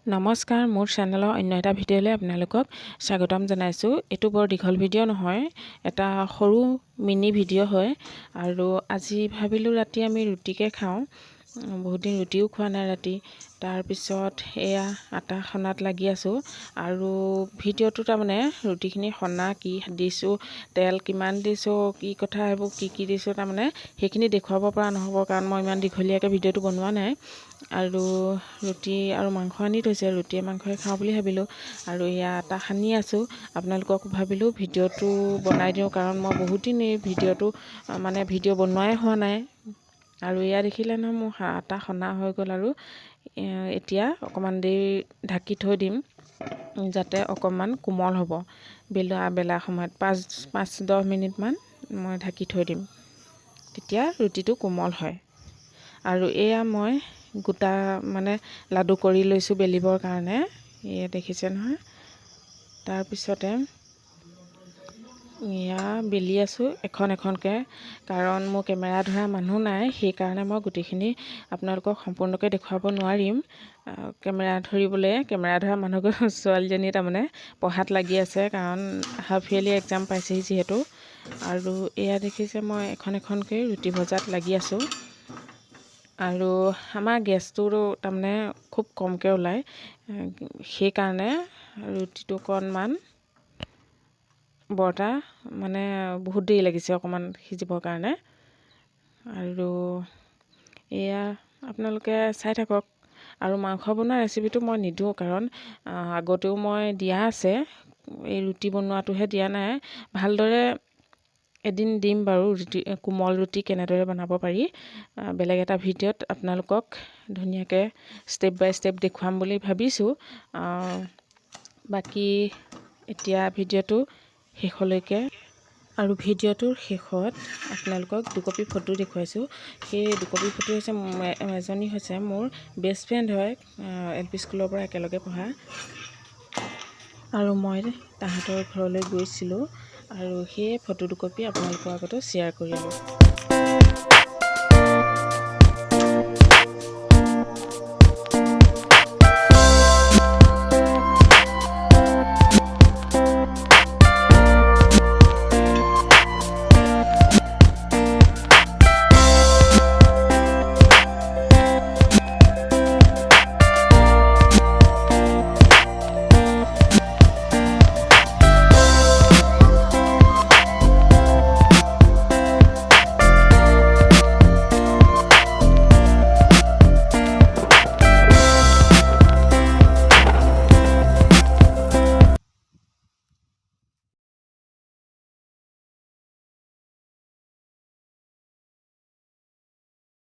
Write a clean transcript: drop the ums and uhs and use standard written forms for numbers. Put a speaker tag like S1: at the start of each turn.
S1: নমস্কাৰ, মোৰ চেনেলৰ অন্য এটা ভিডিঅ'লৈ আপোনালোকক স্বাগতম জনাইছোঁ। এইটো বৰ দীঘল ভিডিঅ' নহয়, এটা সৰু মিনি ভিডিঅ' হয়। আৰু আজি ভাবিলোঁ ৰাতি আমি ৰুটিকে খাওঁ। বহুত দিন ৰুটিও খোৱা নাই ৰাতি। তাৰপিছত এয়া আটা খনাত লাগি আছোঁ। আৰু ভিডিঅ'টো তাৰমানে ৰুটিখিনি সনা কি দিছোঁ, তেল কিমান দিছোঁ, কি কথা এইবোৰ কি দিছোঁ তাৰমানে সেইখিনি দেখুৱাব পৰা নহ'ব, কাৰণ মই ইমান দীঘলীয়াকৈ ভিডিঅ'টো বনোৱা নাই। আৰু ৰুটি আৰু মাংস আনি থৈছে, ৰুটিয়ে মাংসই খাওঁ বুলি ভাবিলোঁ। আৰু এয়া আটা সানি আছোঁ। আপোনালোকক ভাবিলোঁ ভিডিঅ'টো বনাই দিওঁ, কাৰণ মই বহুত দিন এই ভিডিঅ'টো ভিডিঅ' বনোৱাই হোৱা নাই। আৰু এয়া দেখিলে নহয়, মোৰ আটা সনা হৈ গ'ল। আৰু এতিয়া অকণমান দেৰি ঢাকি থৈ দিম, যাতে অকণমান কোমল হ'ব। বেলা সময়ত 5-10 মিনিটমান মই ঢাকি থৈ দিম, তেতিয়া ৰুটিটো কোমল হয়। আৰু এয়া মই গোটা লাডু কৰি লৈছোঁ বেলিবৰ কাৰণে, এয়া দেখিছে নহয়। তাৰপিছতে এয়া বেলি আছোঁ এখন এখনকৈ, কাৰণ মোৰ কেমেৰা ধৰা মানুহ নাই, সেইকাৰণে মই গোটেইখিনি আপোনালোকক সম্পূৰ্ণকৈ দেখুৱাব নোৱাৰিম। কেমেৰা ধৰা মানুহক ছোৱালীজনী তাৰমানে পঢ়াত লাগি আছে, কাৰণ হাফ ইয়াৰলি এক্সাম পাইছেহি যিহেতু। আৰু এয়া দেখিছে মই এখন এখনকৈ ৰুটি ভজাত লাগি আছোঁ। আৰু আমাৰ গেছটো তাৰমানে খুব কমকৈ ওলায়, সেইকাৰণে ৰুটিটো অকণমান বহুত দেৰি লাগিছে অকণমান সিজিবৰ কাৰণে। আৰু এয়া আপোনালোকে চাই থাকক। আৰু মাংস বনোৱা ৰেচিপিটো মই নিদিওঁ, কাৰণ আগতেও মই দিয়া আছে, এই ৰুটি বনোৱাটোহে দিয়া নাই। ভালদৰে এদিন দিম বাৰু, কোমল ৰুটি কেনেদৰে বনাব পাৰি বেলেগ এটা ভিডিঅ'ত আপোনালোকক ধুনীয়াকৈ ষ্টেপ বাই ষ্টেপ দেখুৱাম বুলি ভাবিছোঁ। বাকী এতিয়া ভিডিঅ'টো শেষলৈকে। আৰু ভিডিঅ'টোৰ শেষত আপোনালোকক দুকপি ফটো দেখুৱাইছোঁ। সেই দুকপি ফটো এজনী হৈছে মোৰ বেষ্ট ফ্ৰেণ্ড হয়, LP স্কুলৰ পৰা একেলগে পঢ়া। আৰু মই তাহাঁতৰ ঘৰলৈ গৈছিলোঁ, আৰু সেই ফটো দুকপি আপোনালোকৰ আগতো শ্বেয়াৰ কৰিলোঁ।